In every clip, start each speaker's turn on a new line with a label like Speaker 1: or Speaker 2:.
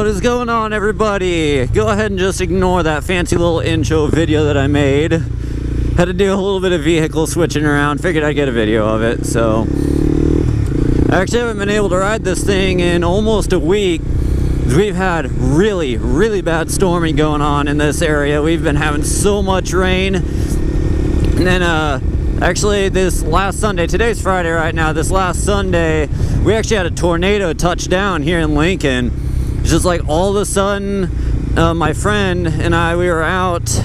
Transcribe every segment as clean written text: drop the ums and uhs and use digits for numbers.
Speaker 1: What is going on, everybody? Go ahead and just ignore that fancy little intro video that I made. Had to do a little bit of vehicle switching around. Figured I'd get a video of it. So I actually haven't been able to ride this thing in almost a week. We've had really bad storming going on in this area. We've been having so much rain. And then actually this last Sunday, today's Friday right now, this last Sunday we actually had a tornado touch down here in Lincoln. It's just like all of a sudden my friend and I, we were out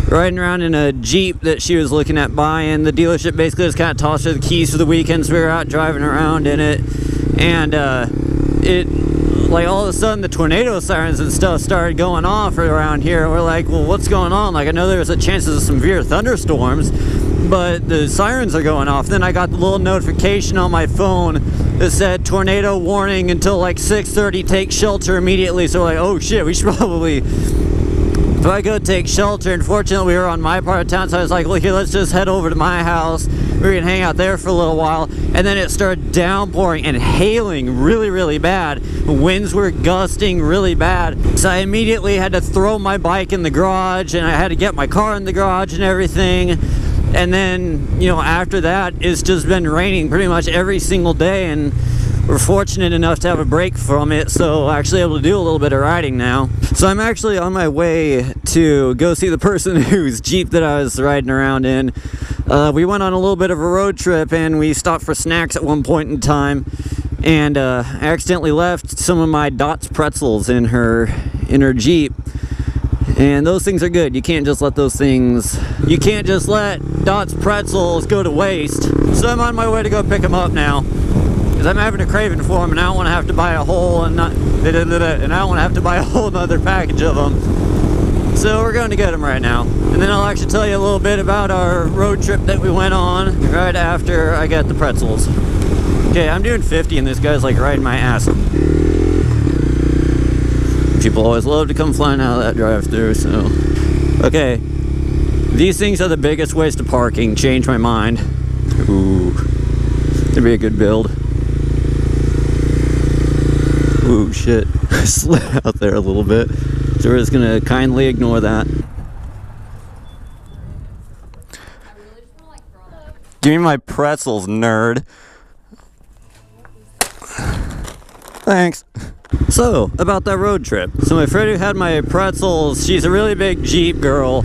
Speaker 1: riding around in a Jeep that she was looking at buying. The dealership basically just kind of tossed her the keys for the weekend, so we were out driving around in it, and it, like, all of a sudden the tornado sirens and stuff started going off around here. We're like, well, what's going on? Like, I know there's a chance of some severe thunderstorms, but the sirens are going off. Then I got the little notification on my phone that said tornado warning until like 6:30, take shelter immediately. So we're like, oh shit, we should probably go take shelter. Unfortunately, we were on my part of town, so I was like, well, here, let's just head over to my house. We were gonna hang out there for a little while, and then it started downpouring and hailing really bad. Winds were gusting really bad, so I immediately had to throw my bike in the garage, and I had to get my car in the garage and everything. And then, you know, after that, it's just been raining pretty much every single day, and we're fortunate enough to have a break from it, so I'm actually able to do a little bit of riding now. So I'm actually on my way to go see the person whose Jeep that I was riding around in. We went on a little bit of a road trip, and we stopped for snacks at one point in time, and I accidentally left some of my Dots pretzels in her Jeep. And those things are good. You can't just let those things, you can't just let Dots pretzels go to waste. So I'm on my way to go pick them up now, because I'm having a craving for them, and I don't want to have to buy a whole another package of them. So we're going to get them right now, and then I'll actually tell you a little bit about our road trip that we went on right after I get the pretzels. Okay, I'm doing 50 and this guy's like riding my ass. People always love to come flying out of that drive-thru. So okay, these things are the biggest waste of parking. Change my mind. Ooh, that'd be a good build. Ooh, shit. I slid out there a little bit, so we're just gonna kindly ignore that. Give me my pretzels, nerd. Thanks. So, about that road trip. So my friend who had my pretzels, she's a really big Jeep girl,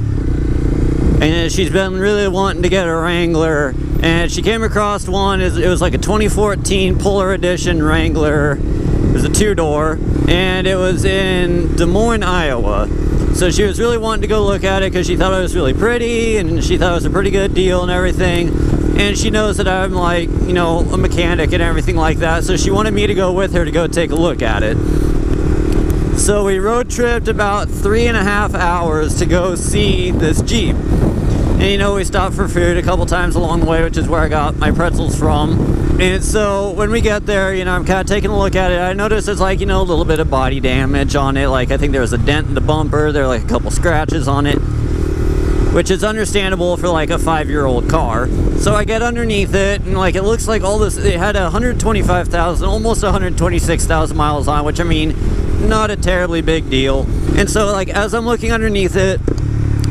Speaker 1: and she's been really wanting to get a Wrangler, and she came across one. It was like a 2014 Polar Edition Wrangler. It was a two-door, and it was in Des Moines, Iowa. So she was really wanting to go look at it because she thought it was really pretty, and she thought it was a pretty good deal and everything. And she knows that I'm, like, you know, a mechanic and everything like that, so she wanted me to go with her to go take a look at it. So we road tripped about 3.5 hours to go see this Jeep. And, you know, we stopped for food a couple times along the way, which is where I got my pretzels from. And so when we get there, you know, I'm kind of taking a look at it. I noticed there's, like, you know, a little bit of body damage on it. Like, I think there was a dent in the bumper. There were, like, a couple scratches on it, which is understandable for, like, a 5-year-old car. So I get underneath it, and, like, it looks like all this, it had 125,000, almost 126,000 miles on, which, I mean, not a terribly big deal. And so, like, as I'm looking underneath it,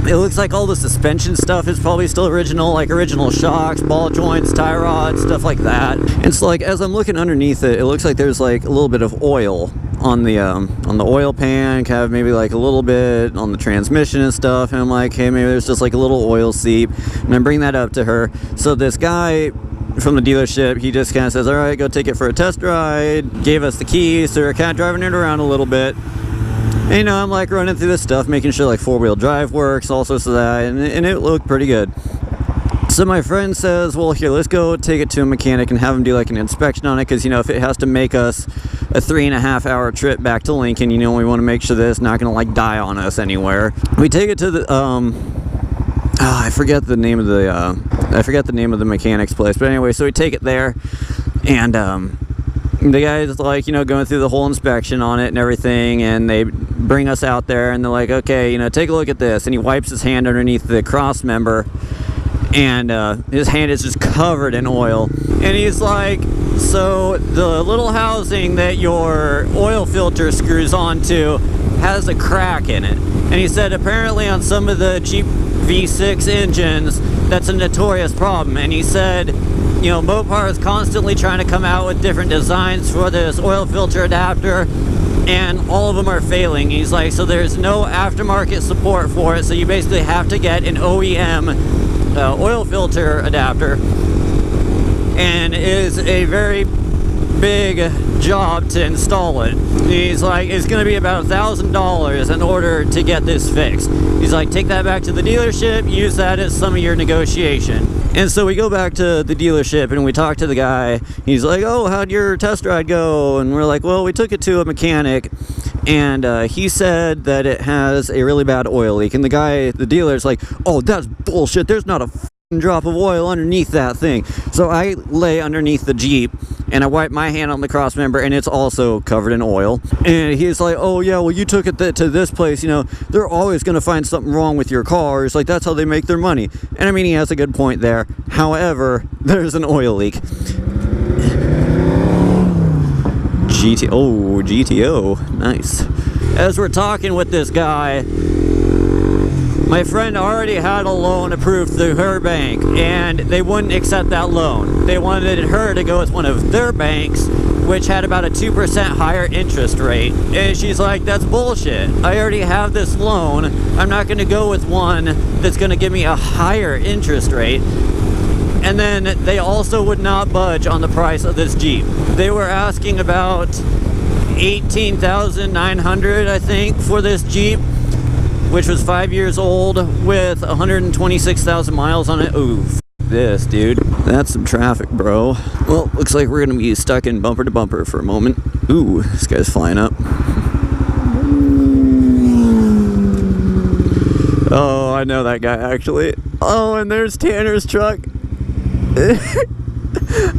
Speaker 1: it looks like all the suspension stuff is probably still original, like original shocks, ball joints, tie rods, stuff like that. And so, like, as I'm looking underneath it, it looks like there's, like, a little bit of oil on the oil pan, kind of maybe like a little bit on the transmission and stuff. And I'm like, hey, maybe there's just like a little oil seep. And I bring that up to her. So this guy from the dealership, he just kind of says, all right, go take it for a test ride. Gave us the keys, so we're kind of driving it around a little bit. And, you know, I'm like running through this stuff, making sure like 4-wheel drive works, all sorts of that, and it looked pretty good. So my friend says, well, here, let's go take it to a mechanic and have him do like an inspection on it, because, you know, if it has to make us a 3.5-hour trip back to Lincoln, you know, we want to make sure that it's not going to like die on us anywhere. We take it to the I forget the name of the mechanic's place, but anyway, so we take it there, and the guy's like, you know, going through the whole inspection on it and everything, and they bring us out there, and they're like, okay, you know, take a look at this. And he wipes his hand underneath the cross member, and his hand is just covered in oil. And he's like, So the little housing that your oil filter screws onto has a crack in it. And he said apparently on some of the Jeep V6 engines, that's a notorious problem. And he said, you know, Mopar is constantly trying to come out with different designs for this oil filter adapter, and all of them are failing. He's like, so there's no aftermarket support for it, so you basically have to get an OEM oil filter adapter, and it is a very big job to install it. He's like, it's going to be about $1,000 in order to get this fixed. He's like, take that back to the dealership, use that as some of your negotiation. And so we go back to the dealership and we talk to the guy. He's like, oh, how'd your test ride go? And we're like, well, we took it to a mechanic, and he said that it has a really bad oil leak. And the dealer's like, oh, that's bullshit. There's not a drop of oil underneath that thing. So I lay underneath the Jeep and I wipe my hand on the cross member, and it's also covered in oil. And he's like, oh yeah, well, you took it to this place, you know, they're always going to find something wrong with your car. It's like, that's how they make their money. And I mean, he has a good point there. However, there's an oil leak. GTO, nice. As we're talking with this guy, my friend already had a loan approved through her bank, and they wouldn't accept that loan. They wanted her to go with one of their banks, which had about a 2% higher interest rate. And she's like, that's bullshit. I already have this loan. I'm not going to go with one that's going to give me a higher interest rate. And then they also would not budge on the price of this Jeep. They were asking about $18,900, I think, for this Jeep, which was 5 years old with 126,000 miles on it. Ooh, this, dude. That's some traffic, bro. Well, looks like we're gonna be stuck in bumper to bumper for a moment. Ooh, this guy's flying up. Oh, I know that guy, actually. Oh, and there's Tanner's truck.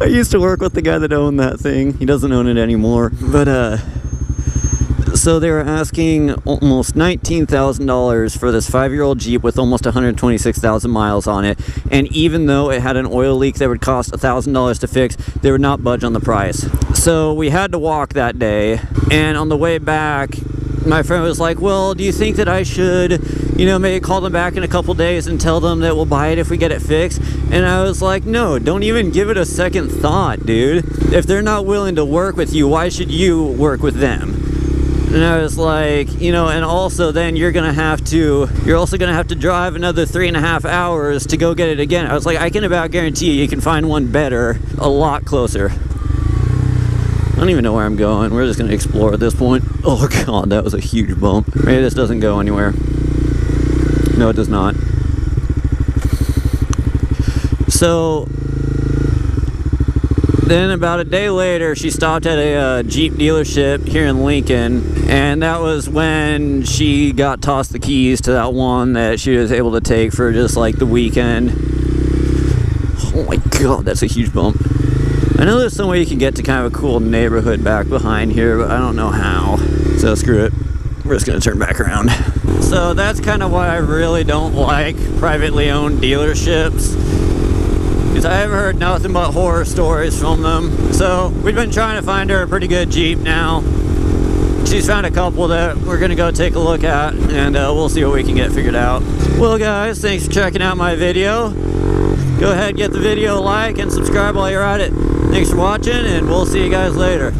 Speaker 1: I used to work with the guy that owned that thing. He doesn't own it anymore. But, so they were asking almost $19,000 for this 5-year-old Jeep with almost 126,000 miles on it. And even though it had an oil leak that would cost $1,000 to fix, they would not budge on the price. So we had to walk that day. And on the way back, my friend was like, well, do you think that I should, you know, maybe call them back in a couple days and tell them that we'll buy it if we get it fixed? And I was like, no, don't even give it a second thought, dude. If they're not willing to work with you, why should you work with them? And I was like, you know, and also then you're also gonna have to drive another 3.5 hours to go get it again. I was like, I can about guarantee you can find one better, a lot closer. I don't even know where I'm going. We're just gonna explore at this point. Oh god, that was a huge bump. Maybe this doesn't go anywhere. No, it does not. So then about a day later, she stopped at a Jeep dealership here in Lincoln, and that was when she got tossed the keys to that one that she was able to take for just like the weekend. Oh my god, that's a huge bump. I know there's some way you can get to kind of a cool neighborhood back behind here, but I don't know how. So screw it. We're just gonna turn back around. So that's kind of why I really don't like privately owned dealerships, because I have heard nothing but horror stories from them. So we've been trying to find her a pretty good Jeep now. She's found a couple that we're gonna go take a look at, and we'll see what we can get figured out. Well guys, thanks for checking out my video. Go ahead, get the video a like and subscribe while you're at it. Thanks for watching, and we'll see you guys later.